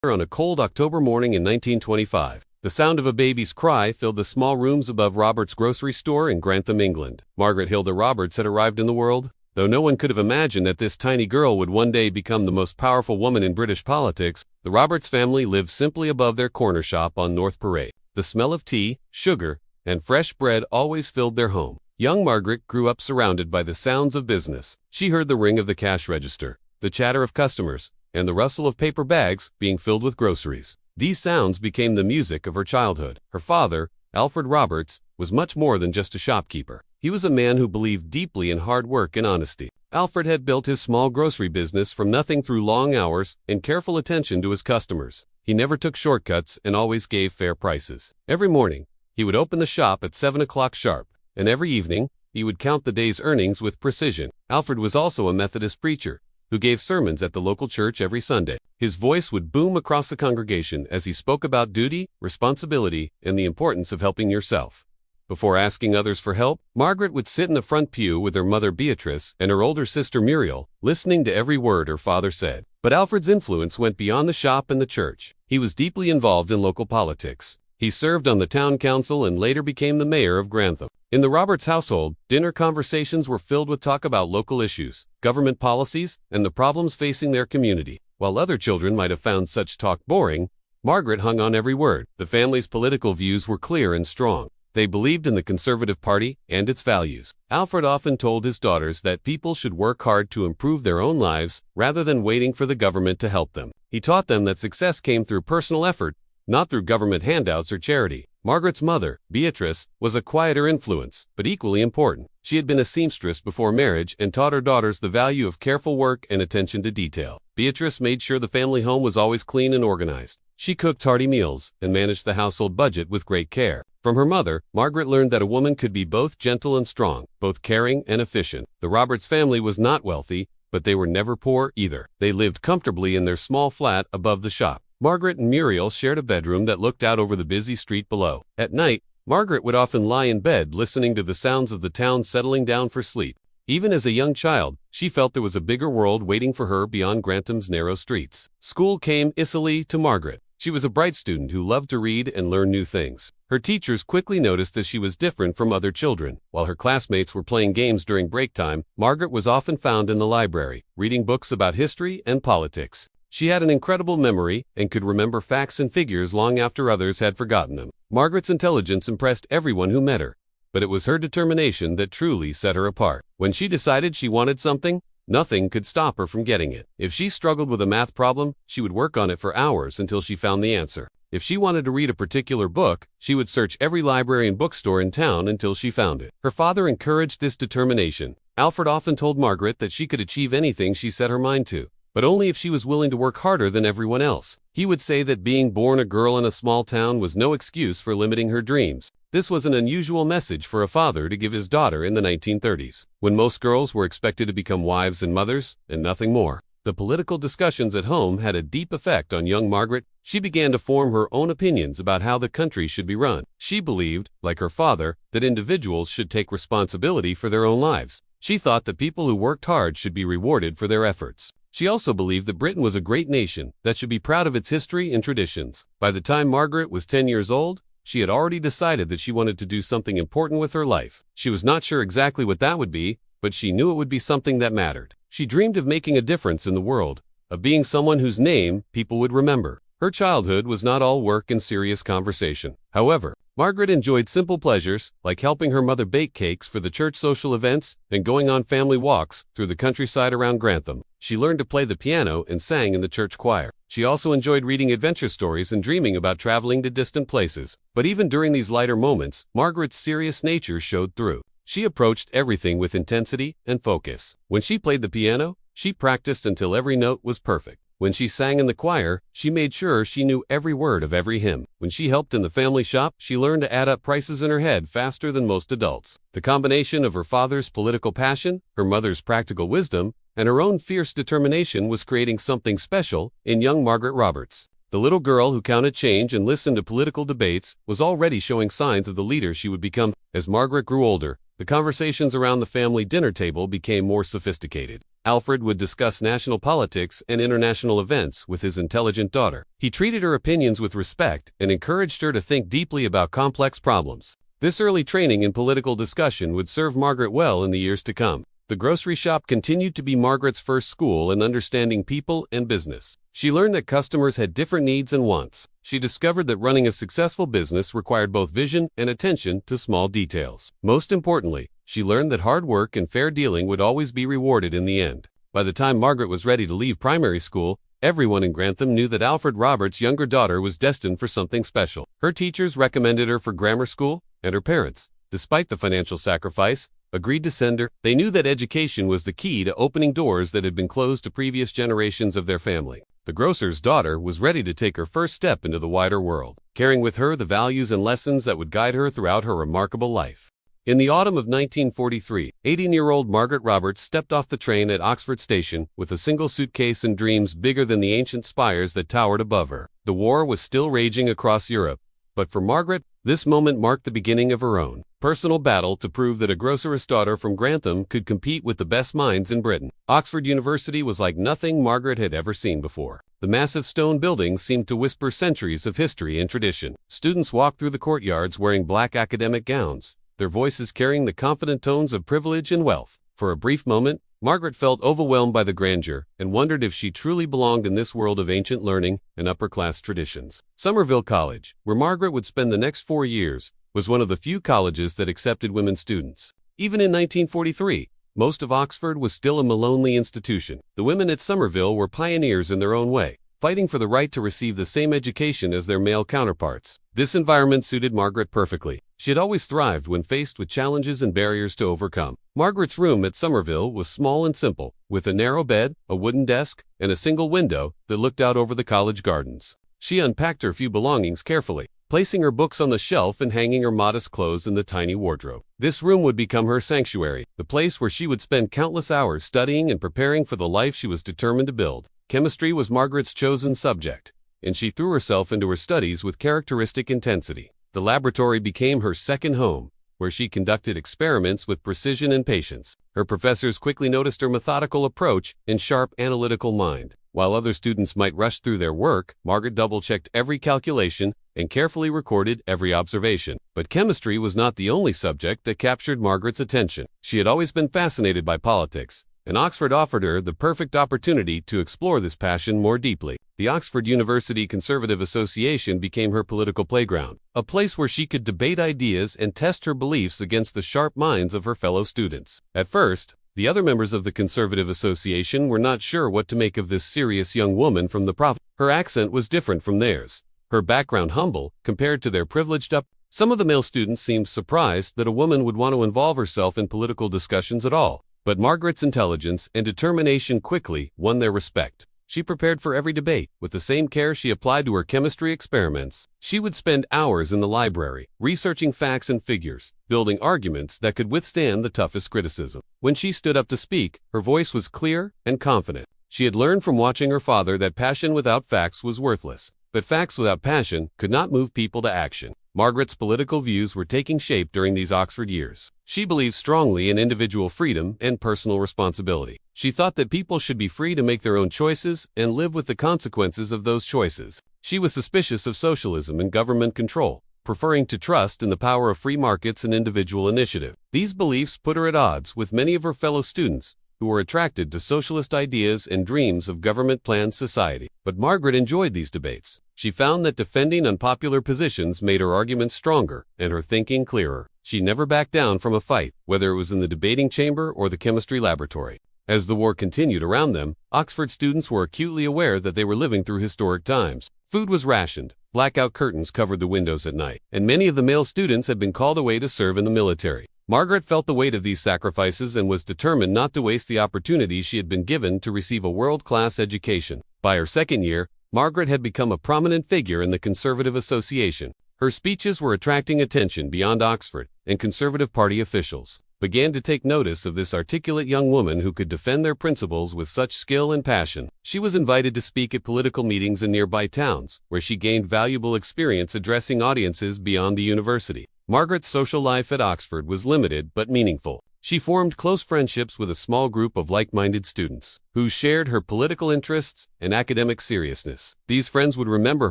On a cold October morning in 1925, the sound of a baby's cry filled the small rooms above Robert's grocery store in Grantham, England. Margaret Hilda Roberts had arrived in the world. Though no one could have imagined that this tiny girl would one day become the most powerful woman in British politics, the Roberts family lived simply above their corner shop on North Parade. The smell of tea, sugar, and fresh bread always filled their home. Young Margaret grew up surrounded by the sounds of business. She heard the ring of the cash register, the chatter of customers, and the rustle of paper bags being filled with groceries. These sounds became the music of her childhood. Her father, Alfred Roberts, was much more than just a shopkeeper. He was a man who believed deeply in hard work and honesty. Alfred had built his small grocery business from nothing through long hours and careful attention to his customers. He never took shortcuts and always gave fair prices. Every morning, he would open the shop at 7 o'clock sharp, and every evening, he would count the day's earnings with precision. Alfred was also a Methodist preacher who gave sermons at the local church every Sunday. His voice would boom across the congregation as he spoke about duty, responsibility, and the importance of helping yourself. Before asking others for help, Margaret would sit in the front pew with her mother Beatrice and her older sister Muriel, listening to every word her father said. But Alfred's influence went beyond the shop and the church. He was deeply involved in local politics. He served on the town council and later became the mayor of Grantham. In the Roberts household, dinner conversations were filled with talk about local issues, government policies, and the problems facing their community. While other children might have found such talk boring, Margaret hung on every word. The family's political views were clear and strong. They believed in the Conservative Party and its values. Alfred often told his daughters that people should work hard to improve their own lives rather than waiting for the government to help them. He taught them that success came through personal effort, not through government handouts or charity. Margaret's mother, Beatrice, was a quieter influence, but equally important. She had been a seamstress before marriage and taught her daughters the value of careful work and attention to detail. Beatrice made sure the family home was always clean and organized. She cooked hearty meals and managed the household budget with great care. From her mother, Margaret learned that a woman could be both gentle and strong, both caring and efficient. The Roberts family was not wealthy, but they were never poor either. They lived comfortably in their small flat above the shop. Margaret and Muriel shared a bedroom that looked out over the busy street below. At night, Margaret would often lie in bed listening to the sounds of the town settling down for sleep. Even as a young child, she felt there was a bigger world waiting for her beyond Grantham's narrow streets. School came easily to Margaret. She was a bright student who loved to read and learn new things. Her teachers quickly noticed that she was different from other children. While her classmates were playing games during break time, Margaret was often found in the library, reading books about history and politics. She had an incredible memory and could remember facts and figures long after others had forgotten them. Margaret's intelligence impressed everyone who met her, but it was her determination that truly set her apart. When she decided she wanted something, nothing could stop her from getting it. If she struggled with a math problem, she would work on it for hours until she found the answer. If she wanted to read a particular book, she would search every library and bookstore in town until she found it. Her father encouraged this determination. Alfred often told Margaret that she could achieve anything she set her mind to, but only if she was willing to work harder than everyone else. He would say that being born a girl in a small town was no excuse for limiting her dreams. This was an unusual message for a father to give his daughter in the 1930s, when most girls were expected to become wives and mothers, and nothing more. The political discussions at home had a deep effect on young Margaret. She began to form her own opinions about how the country should be run. She believed, like her father, that individuals should take responsibility for their own lives. She thought that people who worked hard should be rewarded for their efforts. She also believed that Britain was a great nation that should be proud of its history and traditions. By the time Margaret was 10 years old, she had already decided that she wanted to do something important with her life. She was not sure exactly what that would be, but she knew it would be something that mattered. She dreamed of making a difference in the world, of being someone whose name people would remember. Her childhood was not all work and serious conversation. However, Margaret enjoyed simple pleasures, like helping her mother bake cakes for the church social events and going on family walks through the countryside around Grantham. She learned to play the piano and sang in the church choir. She also enjoyed reading adventure stories and dreaming about traveling to distant places. But even during these lighter moments, Margaret's serious nature showed through. She approached everything with intensity and focus. When she played the piano, she practiced until every note was perfect. When she sang in the choir, she made sure she knew every word of every hymn. When she helped in the family shop, she learned to add up prices in her head faster than most adults. The combination of her father's political passion, her mother's practical wisdom, and her own fierce determination was creating something special in young Margaret Roberts. The little girl who counted change and listened to political debates was already showing signs of the leader she would become. As Margaret grew older, the conversations around the family dinner table became more sophisticated. Alfred would discuss national politics and international events with his intelligent daughter. He treated her opinions with respect and encouraged her to think deeply about complex problems. This early training in political discussion would serve Margaret well in the years to come. The grocery shop continued to be Margaret's first school in understanding people and business. She learned that customers had different needs and wants. She discovered that running a successful business required both vision and attention to small details. Most importantly, she learned that hard work and fair dealing would always be rewarded in the end. By the time Margaret was ready to leave primary school, everyone in Grantham knew that Alfred Roberts' younger daughter was destined for something special. Her teachers recommended her for grammar school, and her parents, despite the financial sacrifice, agreed to send her. They knew that education was the key to opening doors that had been closed to previous generations of their family. The grocer's daughter was ready to take her first step into the wider world, carrying with her the values and lessons that would guide her throughout her remarkable life. In the autumn of 1943, 18-year-old Margaret Roberts stepped off the train at Oxford Station with a single suitcase and dreams bigger than the ancient spires that towered above her. The war was still raging across Europe, but for Margaret, this moment marked the beginning of her own personal battle to prove that a grocer's daughter from Grantham could compete with the best minds in Britain. Oxford University was like nothing Margaret had ever seen before. The massive stone buildings seemed to whisper centuries of history and tradition. Students walked through the courtyards wearing black academic gowns, their voices carrying the confident tones of privilege and wealth. For a brief moment, Margaret felt overwhelmed by the grandeur and wondered if she truly belonged in this world of ancient learning and upper-class traditions. Somerville College, where Margaret would spend the next 4 years, was one of the few colleges that accepted women students. Even in 1943, most of Oxford was still a lonely institution. The women at Somerville were pioneers in their own way, fighting for the right to receive the same education as their male counterparts. This environment suited Margaret perfectly. She had always thrived when faced with challenges and barriers to overcome. Margaret's room at Somerville was small and simple, with a narrow bed, a wooden desk, and a single window that looked out over the college gardens. She unpacked her few belongings carefully, placing her books on the shelf and hanging her modest clothes in the tiny wardrobe. This room would become her sanctuary, the place where she would spend countless hours studying and preparing for the life she was determined to build. Chemistry was Margaret's chosen subject, and she threw herself into her studies with characteristic intensity. The laboratory became her second home, where she conducted experiments with precision and patience. Her professors quickly noticed her methodical approach and sharp analytical mind. While other students might rush through their work, Margaret double-checked every calculation and carefully recorded every observation. But chemistry was not the only subject that captured Margaret's attention. She had always been fascinated by politics, and Oxford offered her the perfect opportunity to explore this passion more deeply. The Oxford University Conservative Association became her political playground, a place where she could debate ideas and test her beliefs against the sharp minds of her fellow students. At first, the other members of the Conservative Association were not sure what to make of this serious young woman from the province. Her accent was different from theirs, her background humble compared to their privileged upbringing. Some of the male students seemed surprised that a woman would want to involve herself in political discussions at all. But Margaret's intelligence and determination quickly won their respect. She prepared for every debate with the same care she applied to her chemistry experiments. She would spend hours in the library, researching facts and figures, building arguments that could withstand the toughest criticism. When she stood up to speak, her voice was clear and confident. She had learned from watching her father that passion without facts was worthless, but facts without passion could not move people to action. Margaret's political views were taking shape during these Oxford years. She believed strongly in individual freedom and personal responsibility. She thought that people should be free to make their own choices and live with the consequences of those choices. She was suspicious of socialism and government control, preferring to trust in the power of free markets and individual initiative. These beliefs put her at odds with many of her fellow students, who were attracted to socialist ideas and dreams of government-planned society. But Margaret enjoyed these debates. She found that defending unpopular positions made her arguments stronger and her thinking clearer. She never backed down from a fight, whether it was in the debating chamber or the chemistry laboratory. As the war continued around them, Oxford students were acutely aware that they were living through historic times. Food was rationed, blackout curtains covered the windows at night, and many of the male students had been called away to serve in the military. Margaret felt the weight of these sacrifices and was determined not to waste the opportunity she had been given to receive a world-class education. By her second year, Margaret had become a prominent figure in the Conservative Association. Her speeches were attracting attention beyond Oxford, and Conservative Party officials began to take notice of this articulate young woman who could defend their principles with such skill and passion. She was invited to speak at political meetings in nearby towns, where she gained valuable experience addressing audiences beyond the university. Margaret's social life at Oxford was limited but meaningful. She formed close friendships with a small group of like-minded students who shared her political interests and academic seriousness. These friends would remember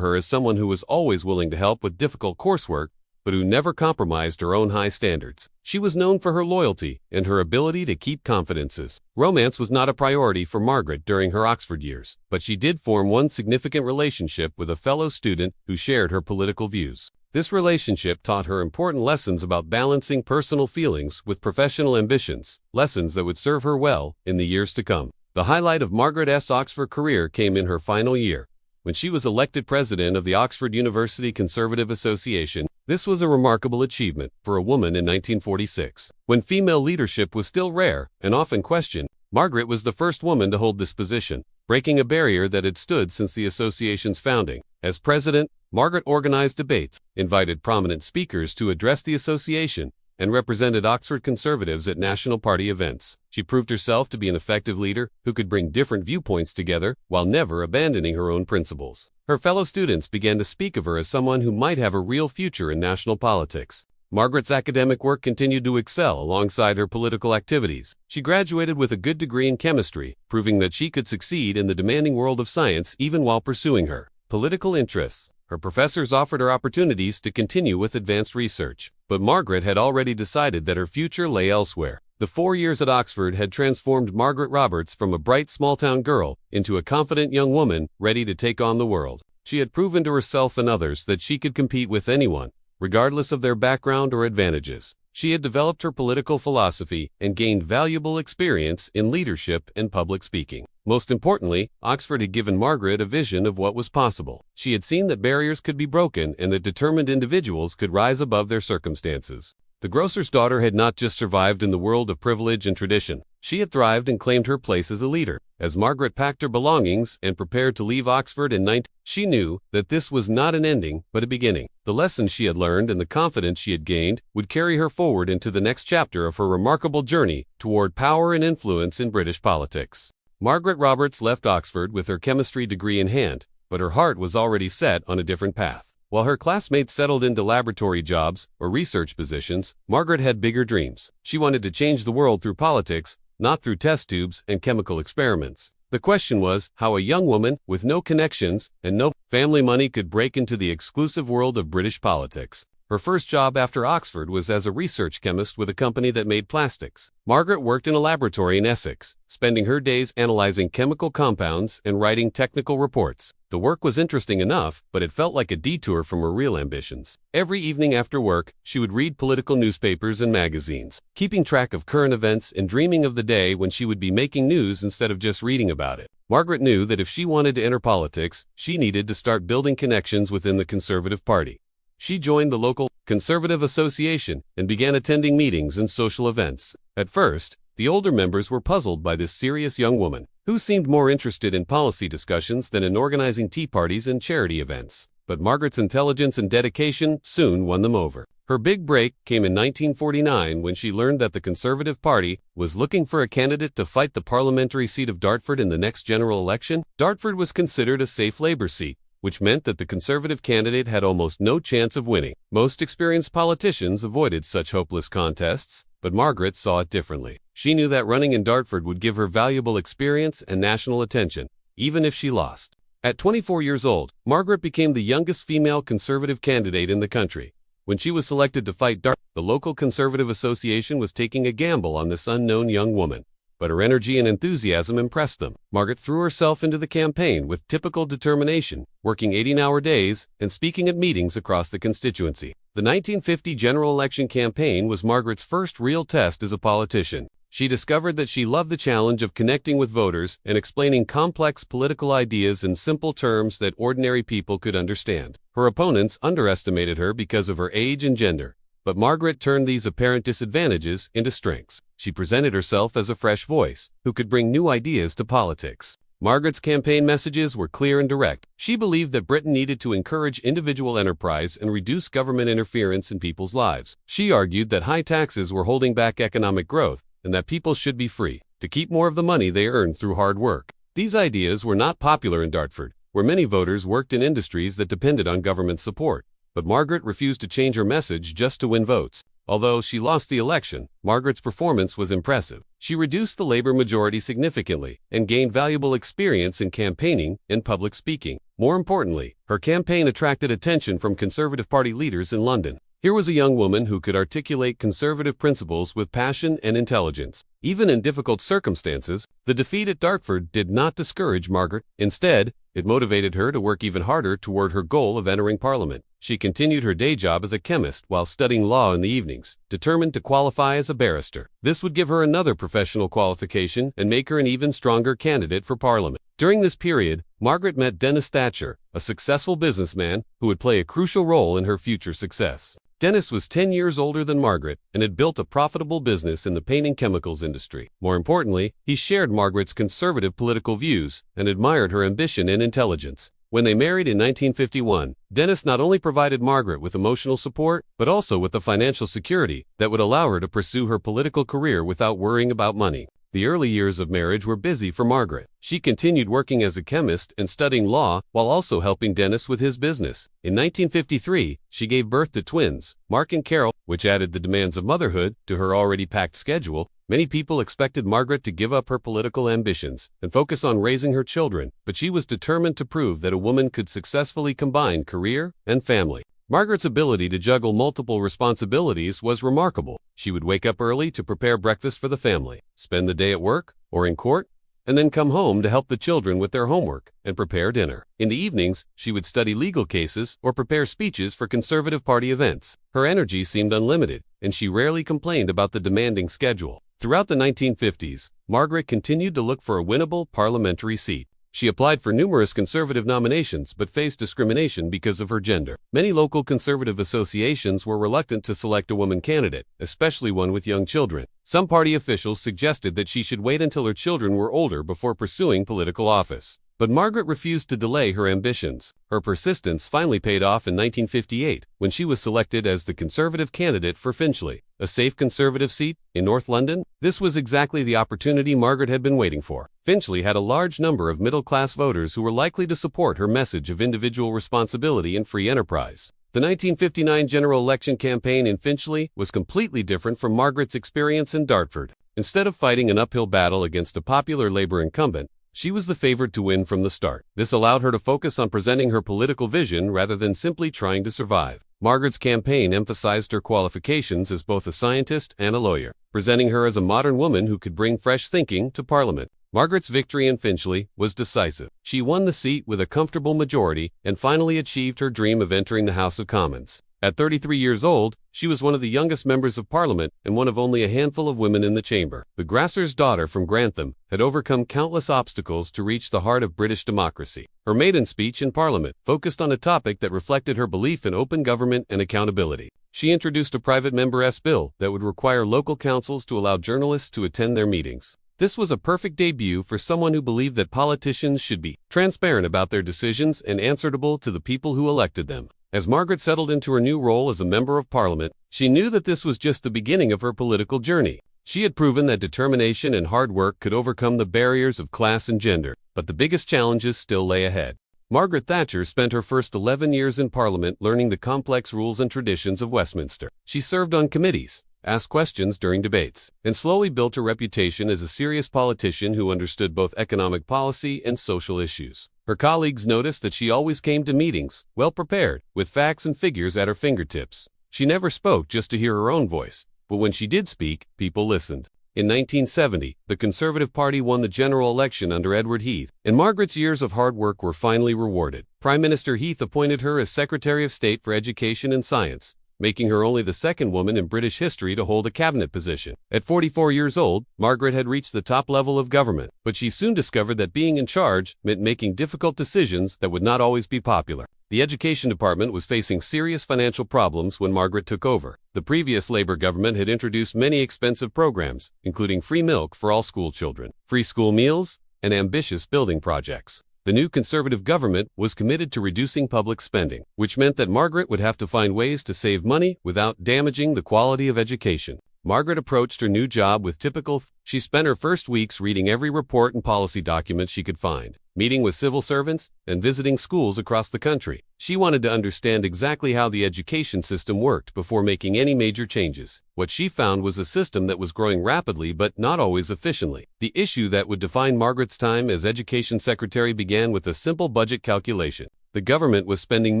her as someone who was always willing to help with difficult coursework, but who never compromised her own high standards. She was known for her loyalty and her ability to keep confidences. Romance was not a priority for Margaret during her Oxford years, but she did form one significant relationship with a fellow student who shared her political views. This relationship taught her important lessons about balancing personal feelings with professional ambitions, lessons that would serve her well in the years to come. The highlight of Margaret's Oxford career came in her final year, when she was elected president of the Oxford University Conservative Association. This was a remarkable achievement for a woman in 1946, when female leadership was still rare and often questioned. Margaret was the first woman to hold this position, breaking a barrier that had stood since the association's founding. As president, Margaret organized debates, invited prominent speakers to address the association, and represented Oxford conservatives at national party events. She proved herself to be an effective leader who could bring different viewpoints together while never abandoning her own principles. Her fellow students began to speak of her as someone who might have a real future in national politics. Margaret's academic work continued to excel alongside her political activities. She graduated with a good degree in chemistry, proving that she could succeed in the demanding world of science even while pursuing her political interests. Her professors offered her opportunities to continue with advanced research, but Margaret had already decided that her future lay elsewhere. The 4 years at Oxford had transformed Margaret Roberts from a bright small-town girl into a confident young woman ready to take on the world. She had proven to herself and others that she could compete with anyone, regardless of their background or advantages. She had developed her political philosophy and gained valuable experience in leadership and public speaking. Most importantly, Oxford had given Margaret a vision of what was possible. She had seen that barriers could be broken and that determined individuals could rise above their circumstances. The grocer's daughter had not just survived in the world of privilege and tradition. She had thrived and claimed her place as a leader. As Margaret packed her belongings and prepared to leave Oxford in 19, she knew that this was not an ending, but a beginning. The lessons she had learned and the confidence she had gained would carry her forward into the next chapter of her remarkable journey toward power and influence in British politics. Margaret Roberts left Oxford with her chemistry degree in hand, but her heart was already set on a different path. While her classmates settled into laboratory jobs or research positions, Margaret had bigger dreams. She wanted to change the world through politics, not through test tubes and chemical experiments. The question was how a young woman with no connections and no family money could break into the exclusive world of British politics. Her first job after Oxford was as a research chemist with a company that made plastics. Margaret worked in a laboratory in Essex, spending her days analyzing chemical compounds and writing technical reports. The work was interesting enough, but it felt like a detour from her real ambitions. Every evening after work, she would read political newspapers and magazines, keeping track of current events and dreaming of the day when she would be making news instead of just reading about it. Margaret knew that if she wanted to enter politics, she needed to start building connections within the Conservative Party. She joined the local Conservative Association and began attending meetings and social events. At first, the older members were puzzled by this serious young woman, who seemed more interested in policy discussions than in organizing tea parties and charity events. But Margaret's intelligence and dedication soon won them over. Her big break came in 1949 when she learned that the Conservative Party was looking for a candidate to fight the parliamentary seat of Dartford in the next general election. Dartford was considered a safe Labour seat, which meant that the Conservative candidate had almost no chance of winning. Most experienced politicians avoided such hopeless contests, but Margaret saw it differently. She knew that running in Dartford would give her valuable experience and national attention, even if she lost. At 24 years old, Margaret became the youngest female Conservative candidate in the country. When she was selected to fight Dartford, the local Conservative Association was taking a gamble on this unknown young woman. But her energy and enthusiasm impressed them. Margaret threw herself into the campaign with typical determination, working 18-hour days and speaking at meetings across the constituency. The 1950 general election campaign was Margaret's first real test as a politician. She discovered that she loved the challenge of connecting with voters and explaining complex political ideas in simple terms that ordinary people could understand. Her opponents underestimated her because of her age and gender, but Margaret turned these apparent disadvantages into strengths. She presented herself as a fresh voice who could bring new ideas to politics. Margaret's campaign messages were clear and direct. She believed that Britain needed to encourage individual enterprise and reduce government interference in people's lives. She argued that high taxes were holding back economic growth and that people should be free to keep more of the money they earned through hard work. These ideas were not popular in Dartford, where many voters worked in industries that depended on government support. But Margaret refused to change her message just to win votes. Although she lost the election, Margaret's performance was impressive. She reduced the Labour majority significantly and gained valuable experience in campaigning and public speaking. More importantly, her campaign attracted attention from Conservative Party leaders in London. Here was a young woman who could articulate conservative principles with passion and intelligence. Even in difficult circumstances, the defeat at Dartford did not discourage Margaret. Instead, it motivated her to work even harder toward her goal of entering Parliament. She continued her day job as a chemist while studying law in the evenings, determined to qualify as a barrister. This would give her another professional qualification and make her an even stronger candidate for Parliament. During this period, Margaret met Dennis Thatcher, a successful businessman who would play a crucial role in her future success. Dennis was 10 years older than Margaret and had built a profitable business in the paint and chemicals industry. More importantly, he shared Margaret's conservative political views and admired her ambition and intelligence. When they married in 1951, Dennis not only provided Margaret with emotional support, but also with the financial security that would allow her to pursue her political career without worrying about money. The early years of marriage were busy for Margaret. She continued working as a chemist and studying law while also helping Dennis with his business. In 1953, she gave birth to twins, Mark and Carol, which added the demands of motherhood to her already packed schedule. Many people expected Margaret to give up her political ambitions and focus on raising her children, but she was determined to prove that a woman could successfully combine career and family. Margaret's ability to juggle multiple responsibilities was remarkable. She would wake up early to prepare breakfast for the family, spend the day at work or in court, and then come home to help the children with their homework and prepare dinner. In the evenings, she would study legal cases or prepare speeches for Conservative Party events. Her energy seemed unlimited, and she rarely complained about the demanding schedule. Throughout the 1950s, Margaret continued to look for a winnable parliamentary seat. She applied for numerous conservative nominations but faced discrimination because of her gender. Many local conservative associations were reluctant to select a woman candidate, especially one with young children. Some party officials suggested that she should wait until her children were older before pursuing political office. But Margaret refused to delay her ambitions. Her persistence finally paid off in 1958 when she was selected as the Conservative candidate for Finchley, a safe Conservative seat in North London. This was exactly the opportunity Margaret had been waiting for. Finchley had a large number of middle-class voters who were likely to support her message of individual responsibility and free enterprise. The 1959 general election campaign in Finchley was completely different from Margaret's experience in Dartford. Instead of fighting an uphill battle against a popular Labour incumbent, she was the favorite to win from the start. This allowed her to focus on presenting her political vision rather than simply trying to survive. Margaret's campaign emphasized her qualifications as both a scientist and a lawyer, presenting her as a modern woman who could bring fresh thinking to Parliament. Margaret's victory in Finchley was decisive. She won the seat with a comfortable majority and finally achieved her dream of entering the House of Commons. At 33 years old, she was one of the youngest members of Parliament and one of only a handful of women in the chamber. The Grasser's daughter from Grantham had overcome countless obstacles to reach the heart of British democracy. Her maiden speech in Parliament focused on a topic that reflected her belief in open government and accountability. She introduced a private member's bill that would require local councils to allow journalists to attend their meetings. This was a perfect debut for someone who believed that politicians should be transparent about their decisions and answerable to the people who elected them. As Margaret settled into her new role as a member of Parliament, she knew that this was just the beginning of her political journey. She had proven that determination and hard work could overcome the barriers of class and gender, but the biggest challenges still lay ahead. Margaret Thatcher spent her first 11 years in Parliament learning the complex rules and traditions of Westminster. She served on committees, asked questions during debates, and slowly built her reputation as a serious politician who understood both economic policy and social issues. Her colleagues noticed that she always came to meetings, well prepared, with facts and figures at her fingertips. She never spoke just to hear her own voice, but when she did speak, people listened. In 1970, the Conservative Party won the general election under Edward Heath, and Margaret's years of hard work were finally rewarded. Prime Minister Heath appointed her as Secretary of State for Education and Science, making her only the second woman in British history to hold a cabinet position. At 44 years old, Margaret had reached the top level of government, but she soon discovered that being in charge meant making difficult decisions that would not always be popular. The Education Department was facing serious financial problems when Margaret took over. The previous Labour government had introduced many expensive programs, including free milk for all school children, free school meals, and ambitious building projects. The new Conservative government was committed to reducing public spending, which meant that Margaret would have to find ways to save money without damaging the quality of education. Margaret approached her new job with typical. She spent her first weeks reading every report and policy document she could find. meeting with civil servants, and visiting schools across the country. She wanted to understand exactly how the education system worked before making any major changes. What she found was a system that was growing rapidly but not always efficiently. The issue that would define Margaret's time as Education Secretary began with a simple budget calculation. The government was spending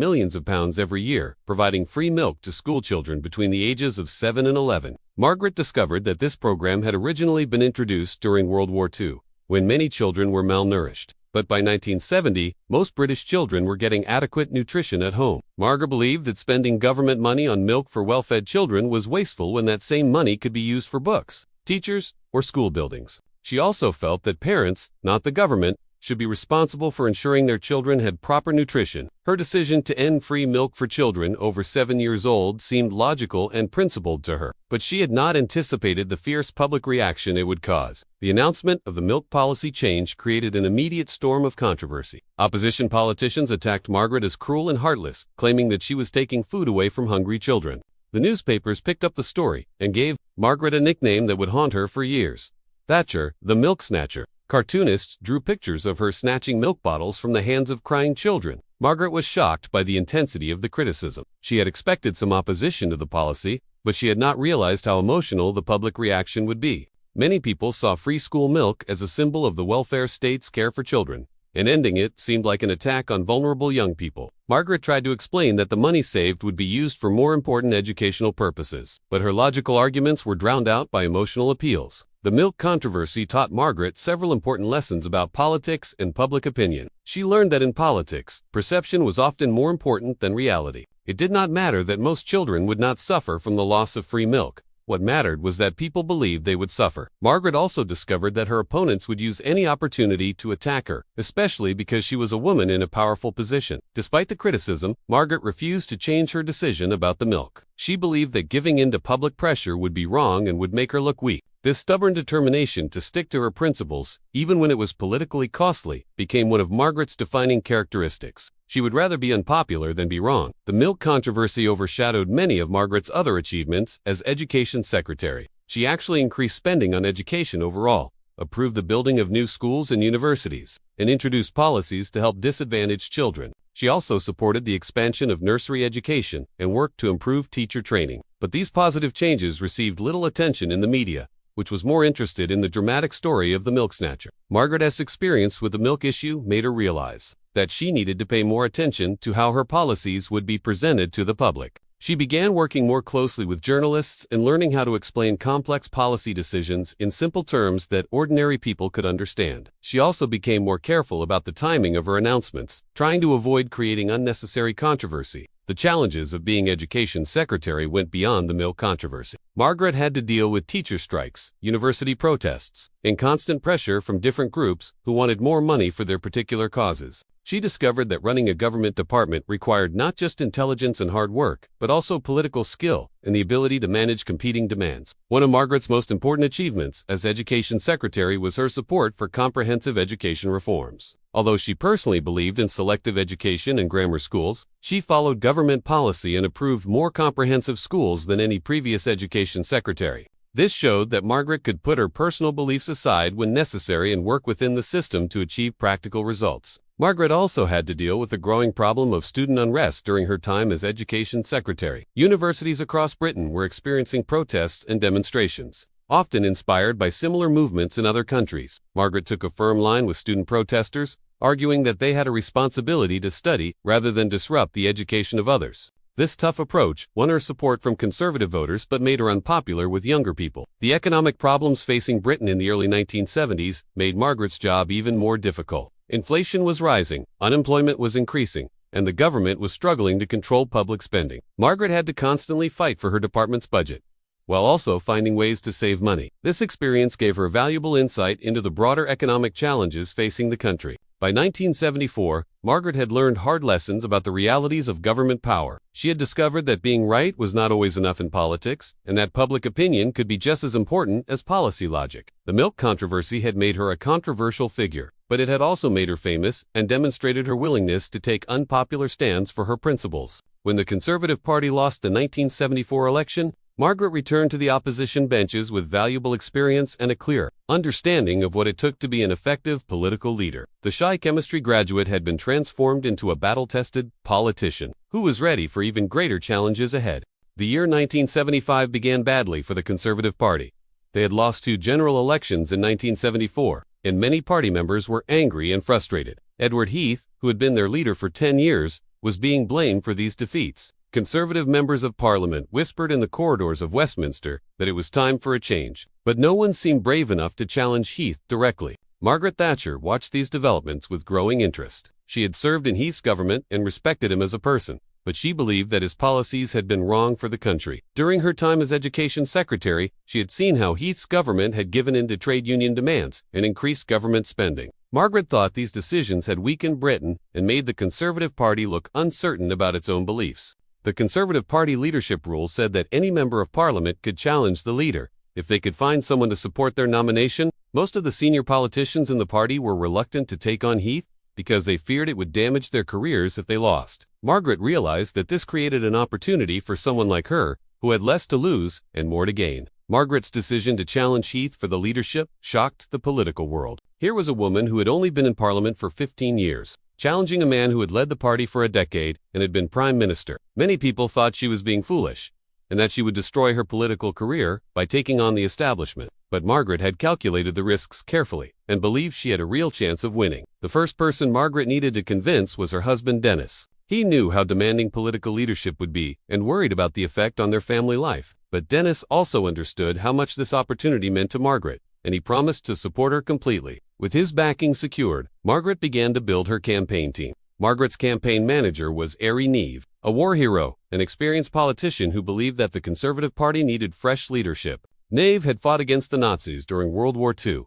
millions of pounds every year, providing free milk to school children between the ages of 7 and 11. Margaret discovered that this program had originally been introduced during World War II, when many children were malnourished. But by 1970, most British children were getting adequate nutrition at home. Margaret believed that spending government money on milk for well-fed children was wasteful when that same money could be used for books, teachers, or school buildings. She also felt that parents, not the government, should be responsible for ensuring their children had proper nutrition. Her decision to end free milk for children over 7 years old seemed logical and principled to her, but she had not anticipated the fierce public reaction it would cause. The announcement of the milk policy change created an immediate storm of controversy. Opposition politicians attacked Margaret as cruel and heartless, claiming that she was taking food away from hungry children. The newspapers picked up the story and gave Margaret a nickname that would haunt her for years: Thatcher, the milk snatcher. Cartoonists drew pictures of her snatching milk bottles from the hands of crying children. Margaret was shocked by the intensity of the criticism. She had expected some opposition to the policy, but she had not realized how emotional the public reaction would be. Many people saw free school milk as a symbol of the welfare state's care for children, and ending it seemed like an attack on vulnerable young people. Margaret tried to explain that the money saved would be used for more important educational purposes, but her logical arguments were drowned out by emotional appeals. The milk controversy taught Margaret several important lessons about politics and public opinion. She learned that in politics, perception was often more important than reality. It did not matter that most children would not suffer from the loss of free milk. What mattered was that people believed they would suffer. Margaret also discovered that her opponents would use any opportunity to attack her, especially because she was a woman in a powerful position. Despite the criticism, Margaret refused to change her decision about the milk. She believed that giving in to public pressure would be wrong and would make her look weak. This stubborn determination to stick to her principles, even when it was politically costly, became one of Margaret's defining characteristics. She would rather be unpopular than be wrong. The milk controversy overshadowed many of Margaret's other achievements as Education Secretary. She actually increased spending on education overall, approved the building of new schools and universities, and introduced policies to help disadvantaged children. She also supported the expansion of nursery education and worked to improve teacher training. But these positive changes received little attention in the media, which was more interested in the dramatic story of the milk snatcher. Margaret's experience with the milk issue made her realize that she needed to pay more attention to how her policies would be presented to the public. She began working more closely with journalists and learning how to explain complex policy decisions in simple terms that ordinary people could understand. She also became more careful about the timing of her announcements, trying to avoid creating unnecessary controversy. The challenges of being Education Secretary went beyond the milk controversy. Margaret had to deal with teacher strikes, university protests, and constant pressure from different groups who wanted more money for their particular causes. She discovered that running a government department required not just intelligence and hard work, but also political skill and the ability to manage competing demands. One of Margaret's most important achievements as Education Secretary was her support for comprehensive education reforms. Although she personally believed in selective education and grammar schools, she followed government policy and approved more comprehensive schools than any previous education secretary. This showed that Margaret could put her personal beliefs aside when necessary and work within the system to achieve practical results. Margaret also had to deal with the growing problem of student unrest during her time as Education Secretary. Universities across Britain were experiencing protests and demonstrations, often inspired by similar movements in other countries. Margaret took a firm line with student protesters, arguing that they had a responsibility to study rather than disrupt the education of others. This tough approach won her support from conservative voters but made her unpopular with younger people. The economic problems facing Britain in the early 1970s made Margaret's job even more difficult. Inflation was rising, unemployment was increasing, and the government was struggling to control public spending. Margaret had to constantly fight for her department's budget, while also finding ways to save money. This experience gave her valuable insight into the broader economic challenges facing the country. By 1974, Margaret had learned hard lessons about the realities of government power. She had discovered that being right was not always enough in politics, and that public opinion could be just as important as policy logic. The milk controversy had made her a controversial figure, but it had also made her famous and demonstrated her willingness to take unpopular stands for her principles. When the Conservative Party lost the 1974 election, Margaret returned to the opposition benches with valuable experience and a clear understanding of what it took to be an effective political leader. The shy chemistry graduate had been transformed into a battle-tested politician who was ready for even greater challenges ahead. The year 1975 began badly for the Conservative Party. They had lost 2 general elections in 1974, and many party members were angry and frustrated. Edward Heath, who had been their leader for 10 years, was being blamed for these defeats. Conservative members of Parliament whispered in the corridors of Westminster that it was time for a change, but no one seemed brave enough to challenge Heath directly. Margaret Thatcher watched these developments with growing interest. She had served in Heath's government and respected him as a person, but she believed that his policies had been wrong for the country. During her time as Education Secretary, she had seen how Heath's government had given in to trade union demands and increased government spending. Margaret thought these decisions had weakened Britain and made the Conservative Party look uncertain about its own beliefs. The Conservative Party leadership rules said that any member of Parliament could challenge the leader if they could find someone to support their nomination. Most of the senior politicians in the party were reluctant to take on Heath because they feared it would damage their careers if they lost. Margaret realized that this created an opportunity for someone like her, who had less to lose and more to gain. Margaret's decision to challenge Heath for the leadership shocked the political world. Here was a woman who had only been in Parliament for 15 years, challenging a man who had led the party for a decade and had been Prime Minister. Many people thought she was being foolish, and that she would destroy her political career by taking on the establishment. But Margaret had calculated the risks carefully and believed she had a real chance of winning. The first person Margaret needed to convince was her husband Dennis. He knew how demanding political leadership would be and worried about the effect on their family life. But Dennis also understood how much this opportunity meant to Margaret, and he promised to support her completely. With his backing secured, Margaret began to build her campaign team. Margaret's campaign manager was Harry Neve, a war hero, an experienced politician who believed that the Conservative Party needed fresh leadership. Neve had fought against the Nazis during World War II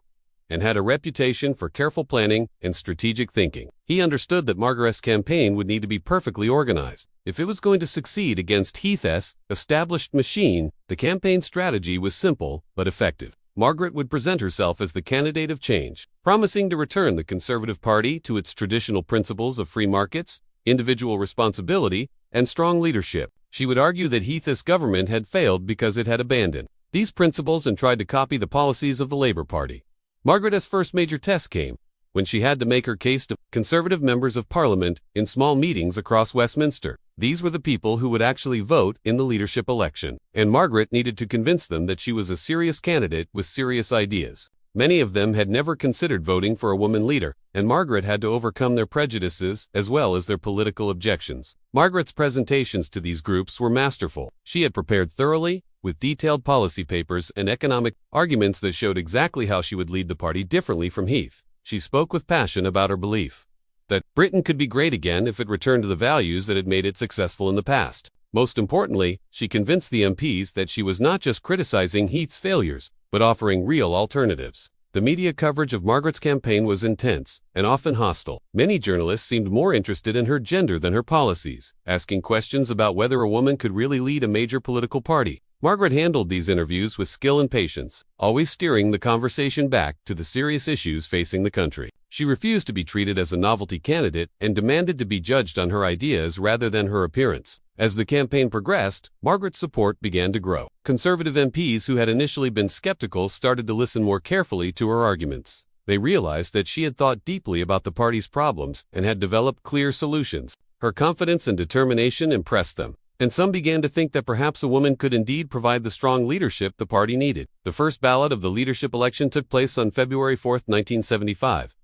and had a reputation for careful planning and strategic thinking. He understood that Margaret's campaign would need to be perfectly organized. If it was going to succeed against Heath's established machine, the campaign strategy was simple but effective. Margaret would present herself as the candidate of change, promising to return the Conservative Party to its traditional principles of free markets, individual responsibility, and strong leadership. She would argue that Heath's government had failed because it had abandoned these principles and tried to copy the policies of the Labour Party. Margaret's first major test came when she had to make her case to Conservative members of Parliament in small meetings across Westminster. These were the people who would actually vote in the leadership election, and Margaret needed to convince them that she was a serious candidate with serious ideas. Many of them had never considered voting for a woman leader, and Margaret had to overcome their prejudices as well as their political objections. Margaret's presentations to these groups were masterful. She had prepared thoroughly, with detailed policy papers and economic arguments that showed exactly how she would lead the party differently from Heath. She spoke with passion about her belief that Britain could be great again if it returned to the values that had made it successful in the past. Most importantly, she convinced the MPs that she was not just criticizing Heath's failures, but offering real alternatives. The media coverage of Margaret's campaign was intense and often hostile. Many journalists seemed more interested in her gender than her policies, asking questions about whether a woman could really lead a major political party. Margaret handled these interviews with skill and patience, always steering the conversation back to the serious issues facing the country. She refused to be treated as a novelty candidate and demanded to be judged on her ideas rather than her appearance. As the campaign progressed, Margaret's support began to grow. Conservative MPs who had initially been skeptical started to listen more carefully to her arguments. They realized that she had thought deeply about the party's problems and had developed clear solutions. Her confidence and determination impressed them, and some began to think that perhaps a woman could indeed provide the strong leadership the party needed. The first ballot of the leadership election took place on February 4, 1975.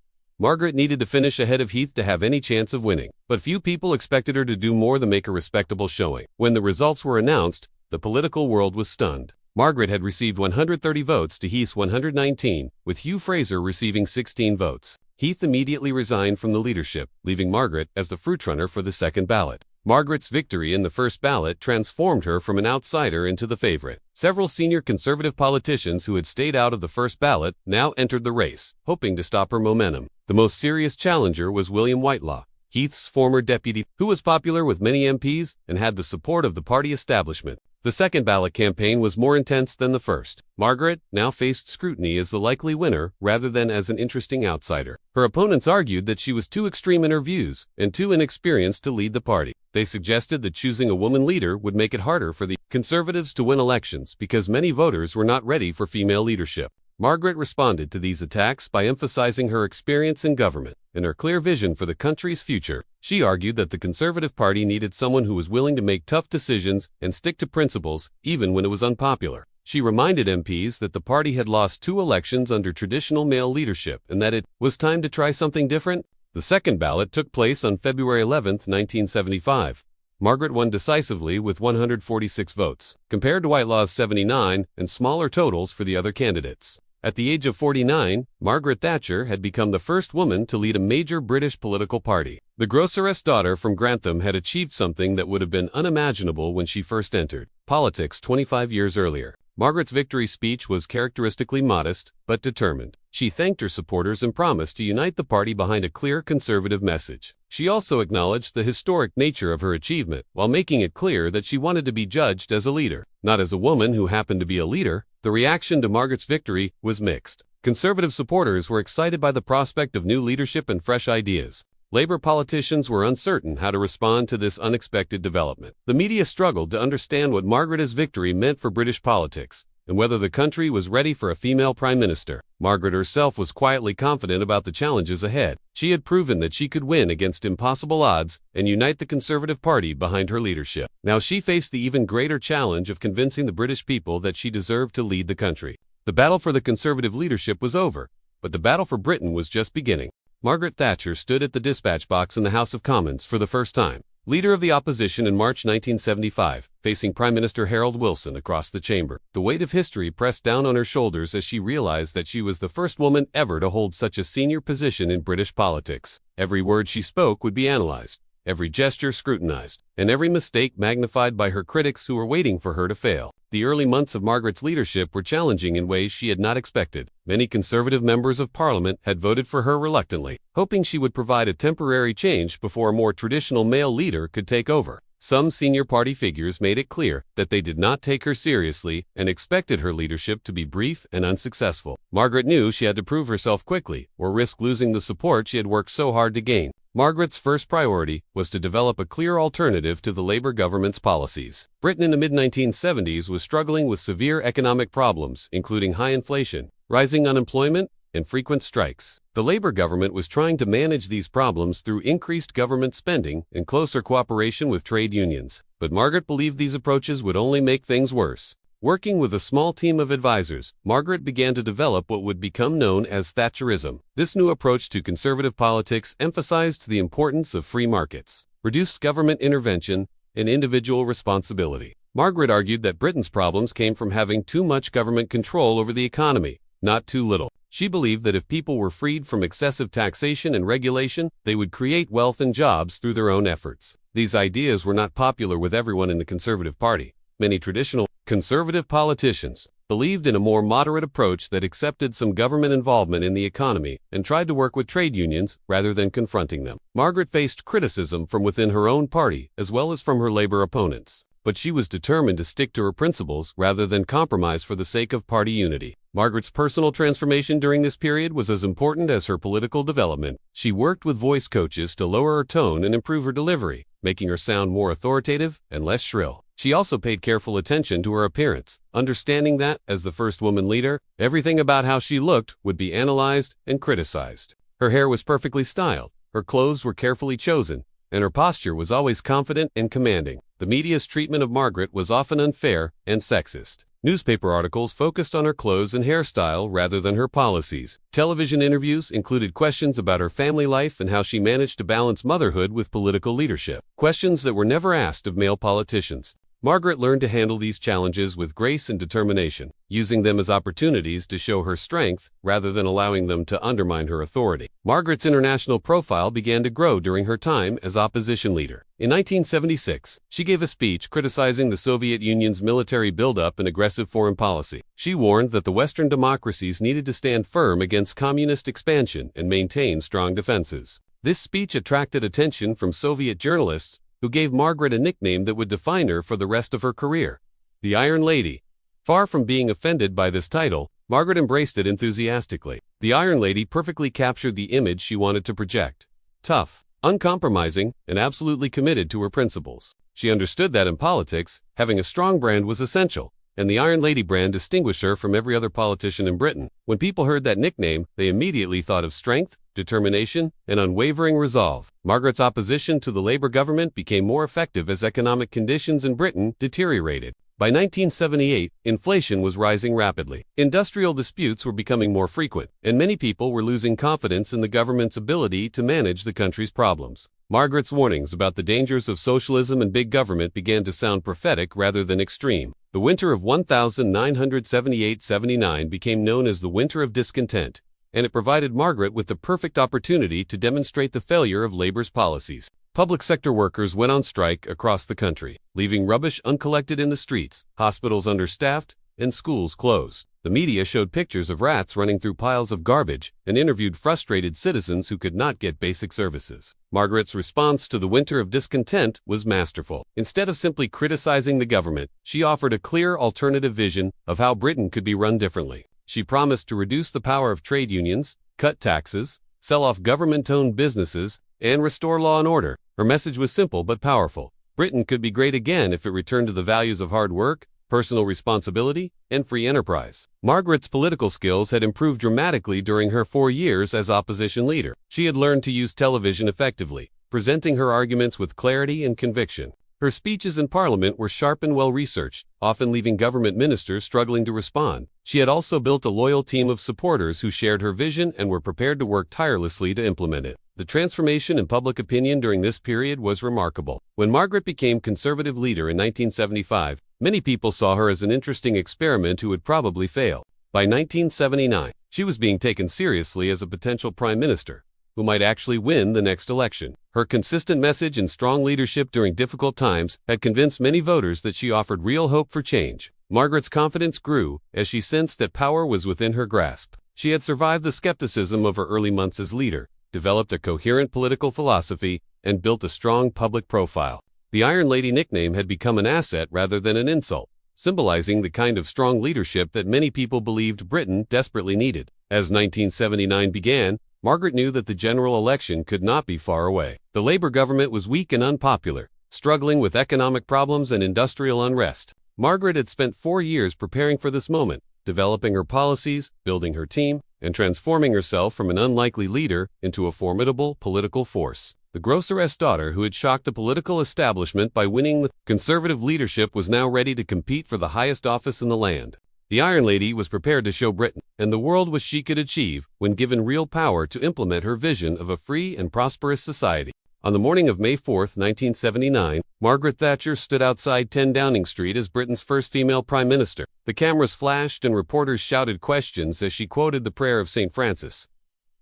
Margaret needed to finish ahead of Heath to have any chance of winning, but few people expected her to do more than make a respectable showing. When the results were announced, the political world was stunned. Margaret had received 130 votes to Heath's 119, with Hugh Fraser receiving 16 votes. Heath immediately resigned from the leadership, leaving Margaret as the frontrunner for the second ballot. Margaret's victory in the first ballot transformed her from an outsider into the favorite. Several senior Conservative politicians who had stayed out of the first ballot now entered the race, hoping to stop her momentum. The most serious challenger was William Whitelaw, Heath's former deputy, who was popular with many MPs and had the support of the party establishment. The second ballot campaign was more intense than the first. Margaret now faced scrutiny as the likely winner rather than as an interesting outsider. Her opponents argued that she was too extreme in her views and too inexperienced to lead the party. They suggested that choosing a woman leader would make it harder for the Conservatives to win elections because many voters were not ready for female leadership. Margaret responded to these attacks by emphasizing her experience in government and her clear vision for the country's future. She argued that the Conservative Party needed someone who was willing to make tough decisions and stick to principles, even when it was unpopular. She reminded MPs that the party had lost 2 elections under traditional male leadership and that it was time to try something different. The second ballot took place on February 11, 1975. Margaret won decisively with 146 votes, compared to Whitelaw's 79 and smaller totals for the other candidates. At the age of 49, Margaret Thatcher had become the first woman to lead a major British political party. The groceress daughter from Grantham had achieved something that would have been unimaginable when she first entered politics 25 years earlier. Margaret's victory speech was characteristically modest, but determined. She thanked her supporters and promised to unite the party behind a clear conservative message. She also acknowledged the historic nature of her achievement, while making it clear that she wanted to be judged as a leader, not as a woman who happened to be a leader. The reaction to Margaret's victory was mixed. Conservative supporters were excited by the prospect of new leadership and fresh ideas. Labour politicians were uncertain how to respond to this unexpected development. The media struggled to understand what Margaret's victory meant for British politics, and whether the country was ready for a female prime minister. Margaret herself was quietly confident about the challenges ahead. She had proven that she could win against impossible odds and unite the Conservative Party behind her leadership. Now she faced the even greater challenge of convincing the British people that she deserved to lead the country. The battle for the Conservative leadership was over, but the battle for Britain was just beginning. Margaret Thatcher stood at the dispatch box in the House of Commons for the first time, leader of the opposition in March 1975, facing Prime Minister Harold Wilson across the chamber. The weight of history pressed down on her shoulders as she realized that she was the first woman ever to hold such a senior position in British politics. Every word she spoke would be analyzed, every gesture scrutinized, and every mistake magnified by her critics who were waiting for her to fail. The early months of Margaret's leadership were challenging in ways she had not expected. Many Conservative members of Parliament had voted for her reluctantly, hoping she would provide a temporary change before a more traditional male leader could take over. Some senior party figures made it clear that they did not take her seriously and expected her leadership to be brief and unsuccessful. Margaret knew she had to prove herself quickly, or risk losing the support she had worked so hard to gain. Margaret's first priority was to develop a clear alternative to the Labour government's policies. Britain in the mid-1970s was struggling with severe economic problems, including high inflation, rising unemployment, and frequent strikes. The Labour government was trying to manage these problems through increased government spending and closer cooperation with trade unions. But Margaret believed these approaches would only make things worse. Working with a small team of advisors, Margaret began to develop what would become known as Thatcherism. This new approach to conservative politics emphasized the importance of free markets, reduced government intervention, and individual responsibility. Margaret argued that Britain's problems came from having too much government control over the economy, not too little. She believed that if people were freed from excessive taxation and regulation, they would create wealth and jobs through their own efforts. These ideas were not popular with everyone in the Conservative Party. Many traditional conservative politicians believed in a more moderate approach that accepted some government involvement in the economy and tried to work with trade unions rather than confronting them. Margaret faced criticism from within her own party as well as from her Labour opponents, but she was determined to stick to her principles rather than compromise for the sake of party unity. Margaret's personal transformation during this period was as important as her political development. She worked with voice coaches to lower her tone and improve her delivery, making her sound more authoritative and less shrill. She also paid careful attention to her appearance, understanding that, as the first woman leader, everything about how she looked would be analyzed and criticized. Her hair was perfectly styled, her clothes were carefully chosen, and her posture was always confident and commanding. The media's treatment of Margaret was often unfair and sexist. Newspaper articles focused on her clothes and hairstyle rather than her policies. Television interviews included questions about her family life and how she managed to balance motherhood with political leadership, questions that were never asked of male politicians. Margaret learned to handle these challenges with grace and determination, using them as opportunities to show her strength rather than allowing them to undermine her authority. Margaret's international profile began to grow during her time as opposition leader. In 1976, she gave a speech criticizing the Soviet Union's military buildup and aggressive foreign policy. She warned that the Western democracies needed to stand firm against communist expansion and maintain strong defenses. This speech attracted attention from Soviet journalists, who gave Margaret a nickname that would define her for the rest of her career, The Iron Lady. Far from being offended by this title, Margaret embraced it enthusiastically. The Iron Lady perfectly captured the image she wanted to project. Tough, uncompromising, and absolutely committed to her principles. She understood that in politics, having a strong brand was essential, and the Iron Lady brand distinguished her from every other politician in Britain. When people heard that nickname, they immediately thought of strength, determination, and unwavering resolve. Margaret's opposition to the Labour government became more effective as economic conditions in Britain deteriorated. By 1978, inflation was rising rapidly. Industrial disputes were becoming more frequent, and many people were losing confidence in the government's ability to manage the country's problems. Margaret's warnings about the dangers of socialism and big government began to sound prophetic rather than extreme. The winter of 1978-79 became known as the Winter of Discontent, and it provided Margaret with the perfect opportunity to demonstrate the failure of Labour's policies. Public sector workers went on strike across the country, leaving rubbish uncollected in the streets, hospitals understaffed, and schools closed. The media showed pictures of rats running through piles of garbage and interviewed frustrated citizens who could not get basic services. Margaret's response to the winter of discontent was masterful. Instead of simply criticizing the government, she offered a clear alternative vision of how Britain could be run differently. She promised to reduce the power of trade unions, cut taxes, sell off government-owned businesses, and restore law and order. Her message was simple but powerful. Britain could be great again if it returned to the values of hard work, personal responsibility, and free enterprise. Margaret's political skills had improved dramatically during her 4 years as opposition leader. She had learned to use television effectively, presenting her arguments with clarity and conviction. Her speeches in Parliament were sharp and well-researched, often leaving government ministers struggling to respond. She had also built a loyal team of supporters who shared her vision and were prepared to work tirelessly to implement it. The transformation in public opinion during this period was remarkable. When Margaret became Conservative leader in 1975, many people saw her as an interesting experiment who would probably fail. By 1979, she was being taken seriously as a potential prime minister, who might actually win the next election. Her consistent message and strong leadership during difficult times had convinced many voters that she offered real hope for change. Margaret's confidence grew as she sensed that power was within her grasp. She had survived the skepticism of her early months as leader, developed a coherent political philosophy, and built a strong public profile. The Iron Lady nickname had become an asset rather than an insult, symbolizing the kind of strong leadership that many people believed Britain desperately needed. As 1979 began, Margaret knew that the general election could not be far away. The Labour government was weak and unpopular, struggling with economic problems and industrial unrest. Margaret had spent 4 years preparing for this moment, developing her policies, building her team, and transforming herself from an unlikely leader into a formidable political force. The groceress daughter who had shocked the political establishment by winning the Conservative leadership was now ready to compete for the highest office in the land. The Iron Lady was prepared to show Britain and the world what she could achieve when given real power to implement her vision of a free and prosperous society. On the morning of May 4, 1979, Margaret Thatcher stood outside 10 Downing Street as Britain's first female prime minister. The cameras flashed and reporters shouted questions as she quoted the prayer of St. Francis.